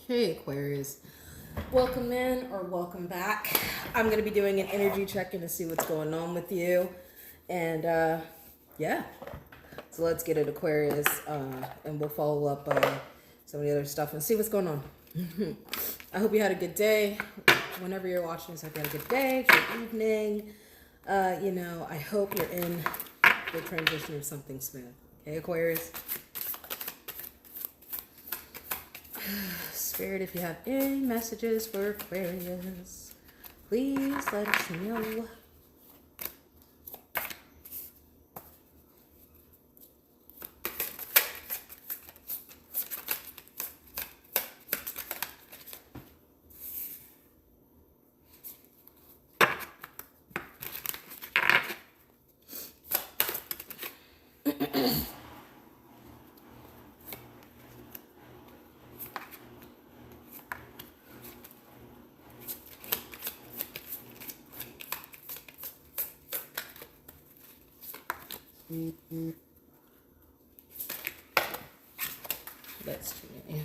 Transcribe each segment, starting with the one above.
Hey Aquarius, welcome in or welcome back. I'm going to be doing an energy check-in to see what's going on with you. And yeah, so let's get it, Aquarius, and we'll follow up some of the other stuff and see what's going on. I hope you had a good day. Whenever you're watching this, I hope you had a good day, good evening. I hope you're in the transition of something smooth. Okay, Aquarius? Spirit, if you have any messages for Aquarius, please let us know. That's too many.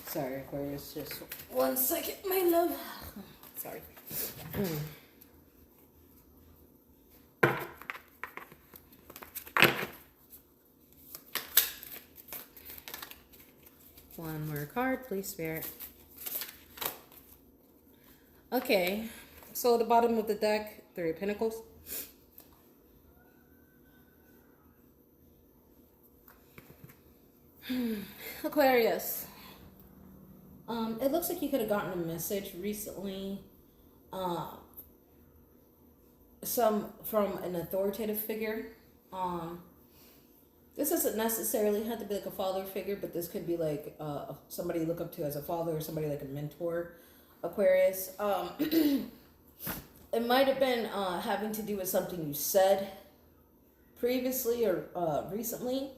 Sorry, Aquarius. Just 1 second, my love. Sorry. One more card, please, Spirit. Okay, so at the bottom of the deck, 3 of Pentacles. Aquarius. It looks like you could have gotten a message recently. Some from an authoritative figure. This doesn't necessarily have to be like a father figure, but this could be like somebody you look up to as a father or somebody like a mentor, Aquarius. It might have been having to do with something you said previously or recently.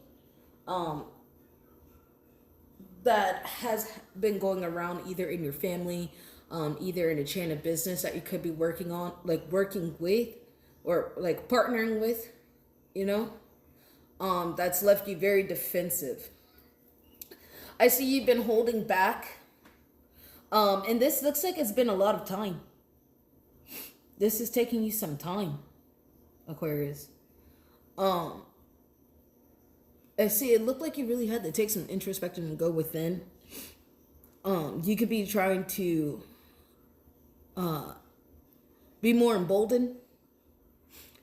That has been going around either in your family, either in a chain of business that you could be working on, like working with or like partnering with, that's left you very defensive. I see you've been holding back. And this looks like it's been a lot of time. This is taking you some time, Aquarius. I see it looked like you really had to take some introspection and go within. You could be trying to be more emboldened.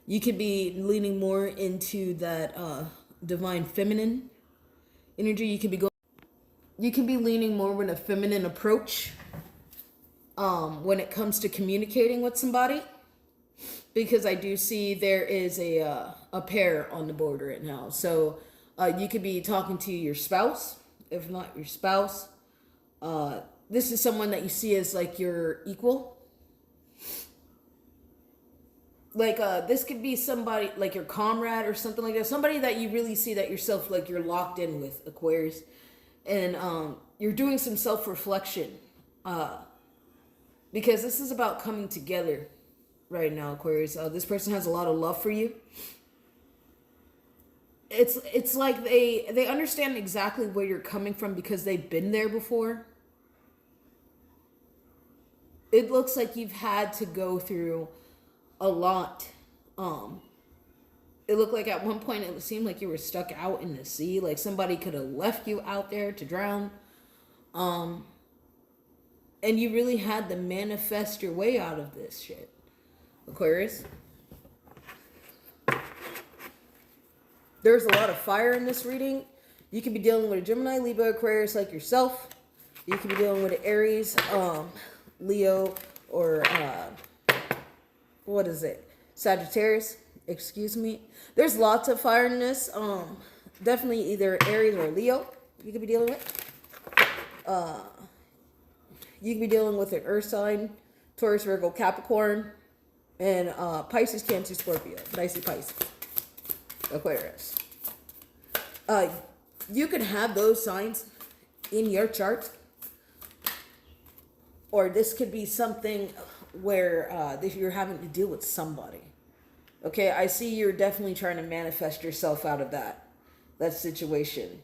You could be leaning more into that divine feminine energy. You can be leaning more with a feminine approach when it comes to communicating with somebody. Because I do see there is a pair on the board right now. So you could be talking to your spouse, if not your spouse. This is someone that you see as like your equal. Like this could be somebody like your comrade or something like that. Somebody that you really see that yourself like you're locked in with, Aquarius. And you're doing some self-reflection. Because this is about coming together right now, Aquarius. This person has a lot of love for you. It's like they understand exactly where you're coming from because they've been there before. It looks like you've had to go through a lot. It looked like at one point it seemed like you were stuck out in the sea, like somebody could have left you out there to drown. And you really had to manifest your way out of this shit, Aquarius. There's a lot of fire in this reading. You could be dealing with a Gemini, Libra, Aquarius like yourself. You could be dealing with an Aries, Leo, or what is it? Sagittarius. Excuse me. There's lots of fire in this. Definitely either Aries or Leo you could be dealing with. You could be dealing with an Earth sign, Taurus, Virgo, Capricorn, and Pisces, Cancer, Scorpio. Pisces. Aquarius. You can have those signs in your chart, or this could be something where you're having to deal with somebody. Okay, I see you're definitely trying to manifest yourself out of that situation.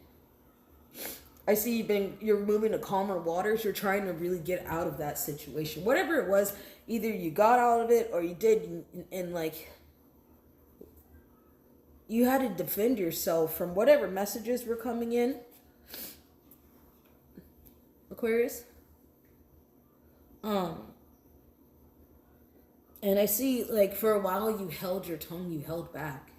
I see you're moving to calmer waters. You're trying to really get out of that situation. Whatever it was, either you got out of it or you did, and like you had to defend yourself from whatever messages were coming in. Aquarius. And I see, like, for a while you held your tongue, you held back.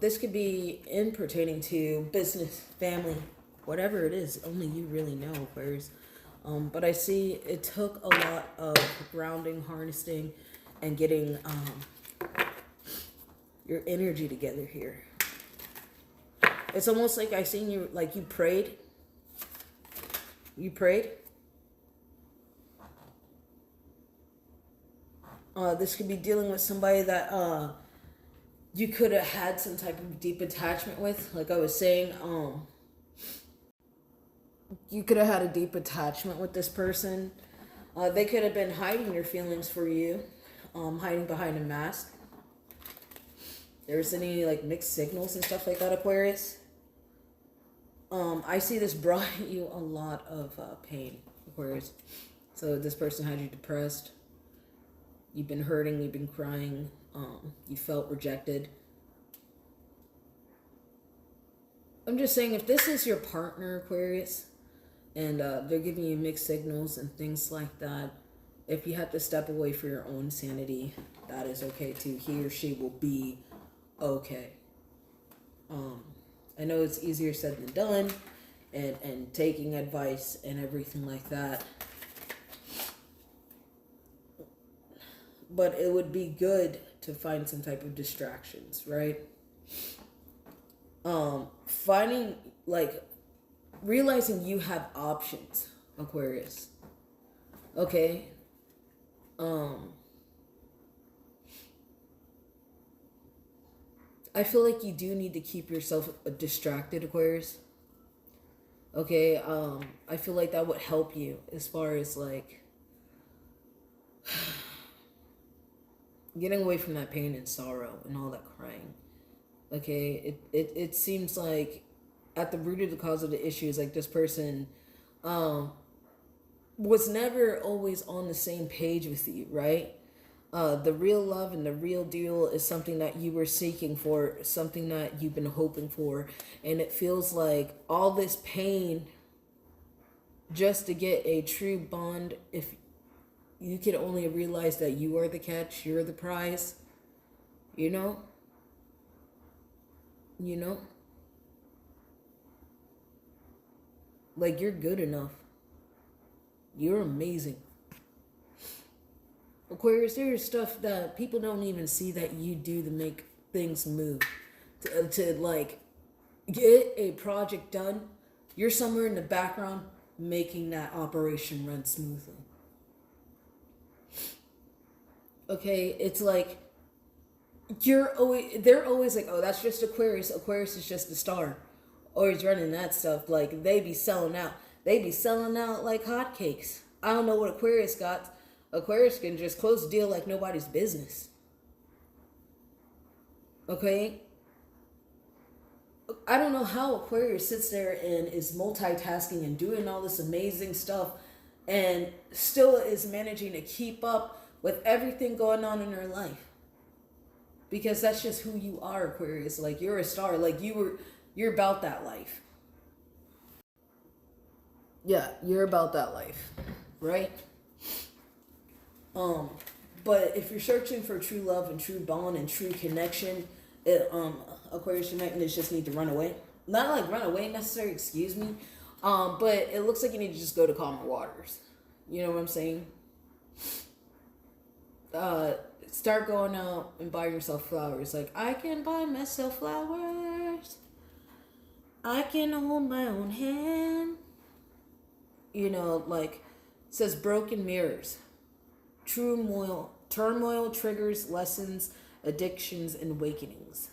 This could be in pertaining to business, family, whatever it is. Only you really know, Aquarius. But I see it took a lot of grounding, harnessing, and getting your energy together here. It's almost like I seen you, like you prayed. You prayed. This could be dealing with somebody that you could have had some type of deep attachment with. Like I was saying, you could have had a deep attachment with this person. They could have been hiding your feelings for you, hiding behind a mask. There's any like mixed signals and stuff like that, Aquarius. I see this brought you a lot of pain, Aquarius. So this person had you depressed. You've been hurting, you've been crying, you felt rejected. I'm just saying, if this is your partner, Aquarius, and they're giving you mixed signals and things like that, if you have to step away for your own sanity, that is okay too. He or she will be okay. I know it's easier said than done, and taking advice and everything like that. But it would be good to find some type of distractions, right? Finding, like, realizing you have options, Aquarius. Okay? I feel like you do need to keep yourself distracted, Aquarius. Okay? I feel like that would help you as far as, like, getting away from that pain and sorrow and all that crying. Okay, it seems like at the root of the cause of the issue is like this person was never always on the same page with you, right? The real love and the real deal is something that you were seeking for, something that you've been hoping for, and it feels like all this pain just to get a true bond. If you can only realize that you are the catch, you're the prize, you know? Like, you're good enough. You're amazing. Aquarius, there's stuff that people don't even see that you do to make things move. To like, get a project done. You're somewhere in the background making that operation run smoothly. Okay, it's like, they're always like, oh, that's just Aquarius. Aquarius is just a star. Always running that stuff. Like, they be selling out. They be selling out like hotcakes. I don't know what Aquarius got. Aquarius can just close the deal like nobody's business. Okay? I don't know how Aquarius sits there and is multitasking and doing all this amazing stuff and still is managing to keep up with everything going on in her life. Because that's just who you are, Aquarius. Like, you're a star. Like, you're about that life. Yeah, you're about that life. Right? But if you're searching for true love and true bond and true connection, Aquarius, you might just need to run away. Not like run away necessarily, excuse me. But it looks like you need to just go to calmer waters. You know what I'm saying? Start going out and buy yourself flowers. Like, I can buy myself flowers. I can hold my own hand. You know, like, it says broken mirrors. Turmoil triggers lessons, addictions, and awakenings.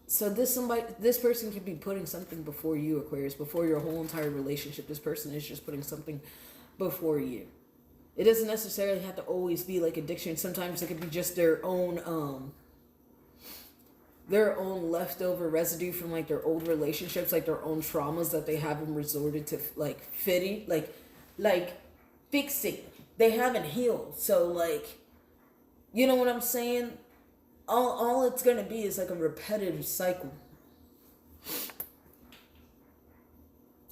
So this person could be putting something before you, Aquarius, before your whole entire relationship. This person is just putting something before you. It doesn't necessarily have to always be like addiction. Sometimes it could be just their own their own leftover residue from like their old relationships, like their own traumas that they haven't resorted to like fitting, like fixing. They haven't healed. So like, you know what I'm saying? All it's gonna be is like a repetitive cycle.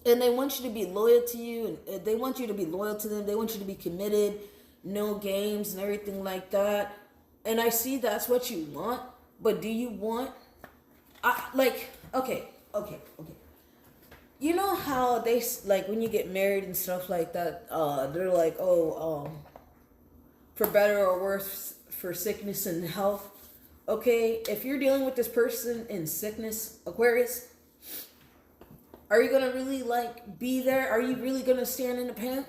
And they want you to be loyal to you, and they want you to be loyal to them. They want you to be committed, no games and everything like that. And I see that's what you want, but do you want, okay. You know how they, like, when you get married and stuff like that, they're like, oh, for better or worse, for sickness and health. Okay, if you're dealing with this person in sickness, Aquarius, are you gonna really like be there? Are you really gonna stand in the pain?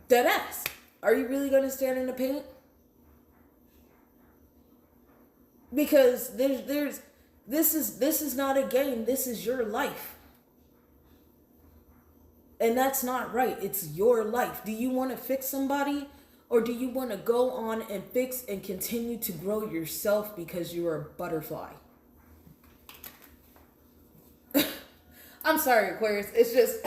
Dead ass. Are you really gonna stand in the pain? Because this is not a game. This is your life. And that's not right. It's your life. Do you want to fix somebody? Or do you want to go on and fix and continue to grow yourself because you're a butterfly? I'm sorry, Aquarius. It's just,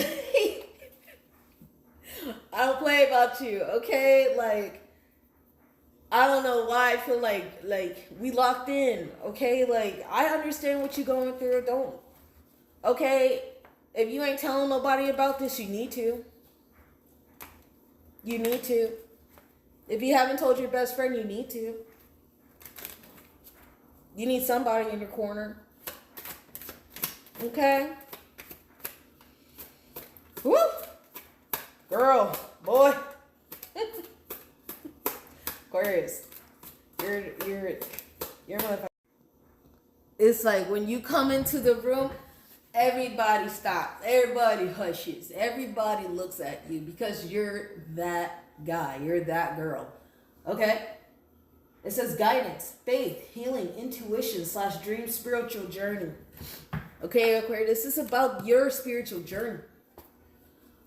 I don't play about you, okay? Like, I don't know why I feel like we locked in, okay? Like, I understand what you're going through. Don't, okay? If you ain't telling nobody about this, you need to. You need to. If you haven't told your best friend, you need to. You need somebody in your corner. Okay? Woo! Girl, boy. Aquarius, you're motherfucker. It's like when you come into the room, everybody stops, everybody hushes, everybody looks at you because you're that guy, you're that girl. Okay? It says guidance, faith, healing, intuition / dream spiritual journey. Okay, Aquarius, this is about your spiritual journey.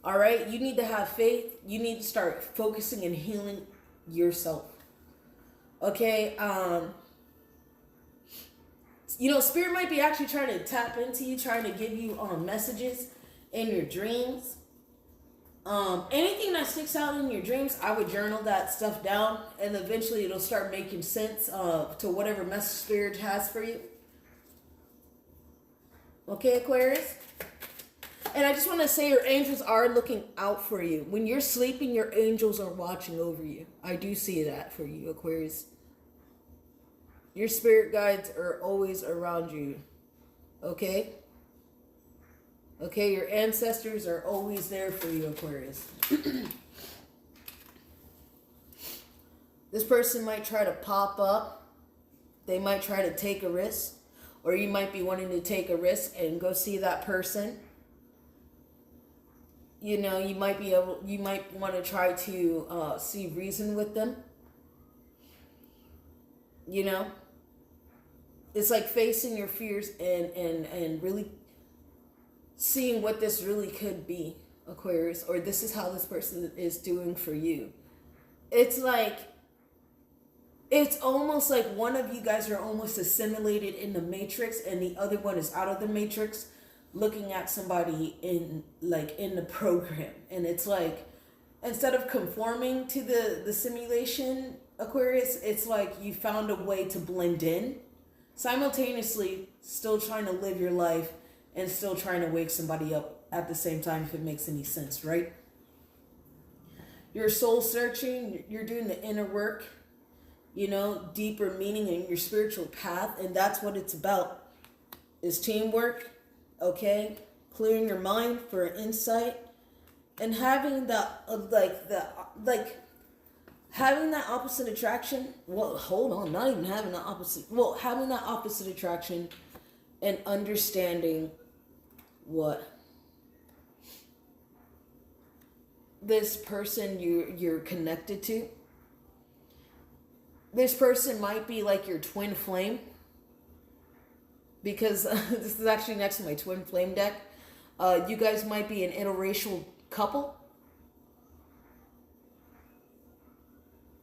All right? You need to have faith. You need to start focusing and healing yourself. Okay? You know, Spirit might be actually trying to tap into you, trying to give you messages in your dreams. Anything that sticks out in your dreams, I would journal that stuff down, and eventually it'll start making sense to whatever message Spirit has for you. Okay, Aquarius? And I just want to say your angels are looking out for you. When you're sleeping, your angels are watching over you. I do see that for you, Aquarius. Your spirit guides are always around you. Okay? Okay, your ancestors are always there for you, Aquarius. This person might try to pop up. They might try to take a risk. Or you might be wanting to take a risk and go see that person. You know, you might want to try to see reason with them. You know? It's like facing your fears and really seeing what this really could be, Aquarius, or this is how this person is doing for you. It's like, it's almost like one of you guys are almost assimilated in the matrix and the other one is out of the matrix looking at somebody in the program. And it's like, instead of conforming to the simulation, Aquarius, it's like you found a way to blend in, simultaneously still trying to live your life and still trying to wake somebody up at the same time, if it makes any sense, right? You're soul searching, you're doing the inner work, you know, deeper meaning in your spiritual path, and that's what it's about, is teamwork, okay? Clearing your mind for insight, and having that, having that opposite attraction, well, hold on, not even having that opposite, well, having that opposite attraction and understanding what this person you're connected to. This person might be like your twin flame, because this is actually next to my twin flame deck. You guys might be an interracial couple.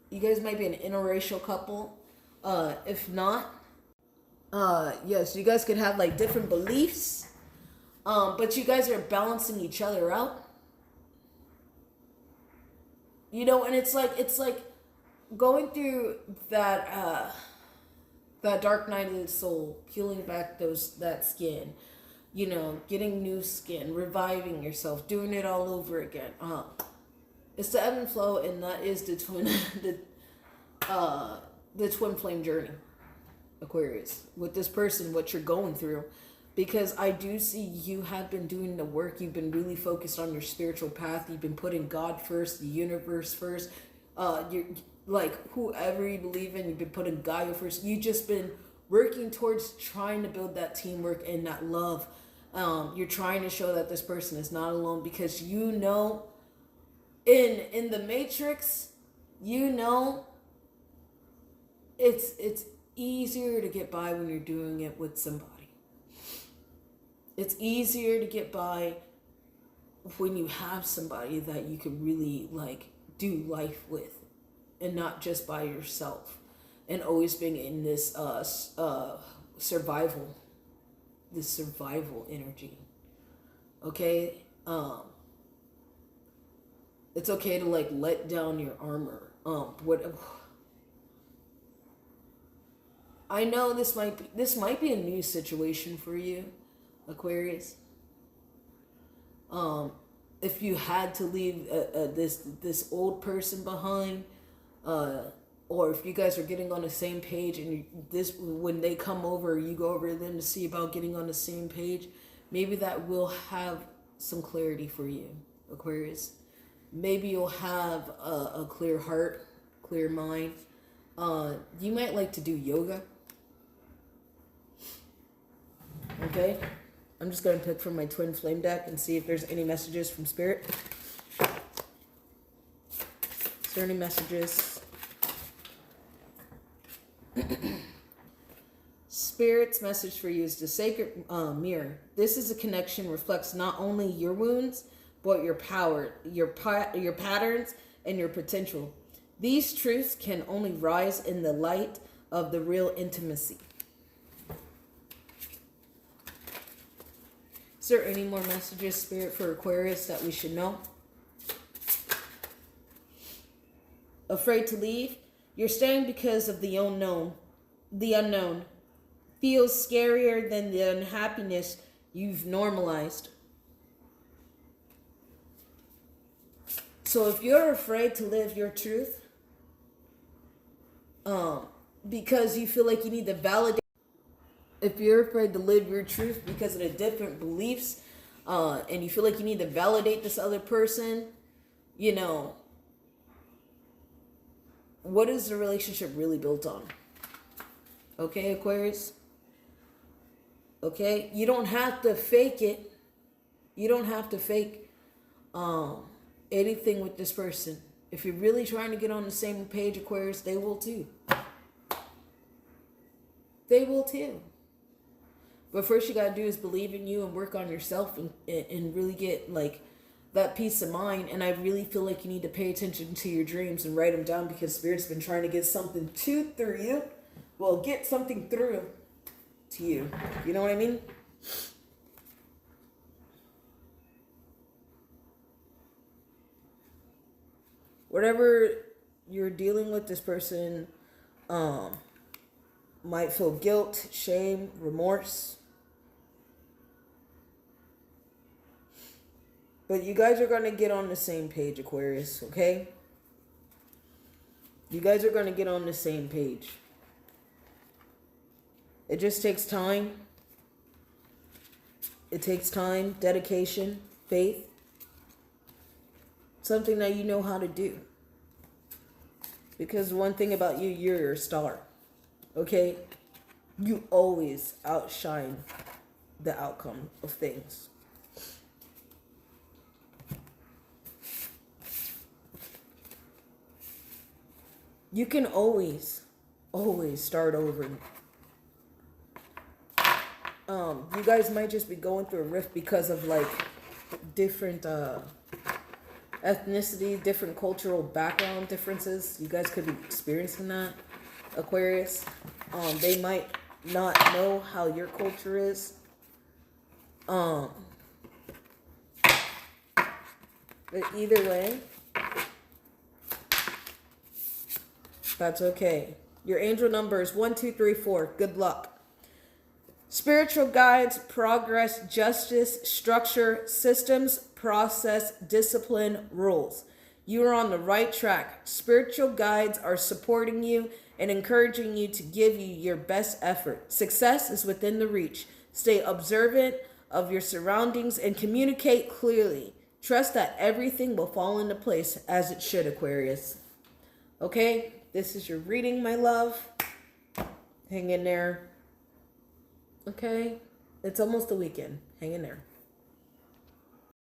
You guys might be an interracial couple. If not, yes, you guys could have like different beliefs, but you guys are balancing each other out. You know, and it's like going through that dark night of the soul, peeling back that skin, you know, getting new skin, reviving yourself, doing it all over again. It's the ebb and flow, and that is the twin the twin flame journey, Aquarius, with this person, what you're going through. Because I do see you have been doing the work. You've been really focused on your spiritual path. You've been putting God first, the universe first. You're like whoever you believe in. You've been putting Gaia first. You've just been working towards trying to build that teamwork and that love. You're trying to show that this person is not alone, because you know, in the Matrix, you know, it's easier to get by when you're doing it with somebody. It's easier to get by when you have somebody that you can really like do life with, and not just by yourself, and always being in this survival energy. Okay? It's okay to like let down your armor. What I know this might be a new situation for you, Aquarius. If you had to leave this old person behind, or if you guys are getting on the same page, and when they come over, you go over to them to see about getting on the same page, maybe that will have some clarity for you, Aquarius. Maybe you'll have a clear heart, clear mind. You might like to do yoga. Okay? I'm just going to pick from my twin flame deck and see if there's any messages from Spirit. Is there any messages? Spirit's message for you is the sacred mirror. This is a connection reflects not only your wounds, but your power, your patterns, and your potential. These truths can only rise in the light of the real intimacy. Is there any more messages, Spirit, for Aquarius that we should know? Afraid to leave? You're staying because of the unknown. The unknown feels scarier than the unhappiness you've normalized. So if you're afraid to live your truth, because you feel like you need to validate, if you're afraid to live your truth because of the different beliefs, and you feel like you need to validate this other person, you know, what is the relationship really built on? Okay, Aquarius? Okay? You don't have to fake it. You don't have to fake anything with this person. If you're really trying to get on the same page, Aquarius, they will too. They will too. But first you got to do is believe in you and work on yourself, and really get like that peace of mind. And I really feel like you need to pay attention to your dreams and write them down, because Spirit's been trying to get something through you. Well, get something through to you. You know what I mean? Whatever you're dealing with, this person might feel guilt, shame, remorse. But you guys are going to get on the same page, Aquarius, okay? You guys are going to get on the same page. It just takes time. It takes time, dedication, faith. Something that you know how to do. Because one thing about you, you're a star. Okay? You always outshine the outcome of things. You can always start over. You guys might just be going through a rift because of like different ethnicity, different cultural background differences. You guys could be experiencing that. Aquarius. They might not know how your culture is. But either way, that's okay. Your angel number is 1, 2, 3, 4. Good luck. Spiritual guides, progress, justice, structure, systems, process, discipline, rules. You are on the right track. Spiritual guides are supporting you and encouraging you to give you your best effort. Success is within the reach. Stay observant of your surroundings and communicate clearly. Trust that everything will fall into place as it should, Aquarius. Okay, this is your reading, my love. Hang in there. Okay, it's almost the weekend. Hang in there.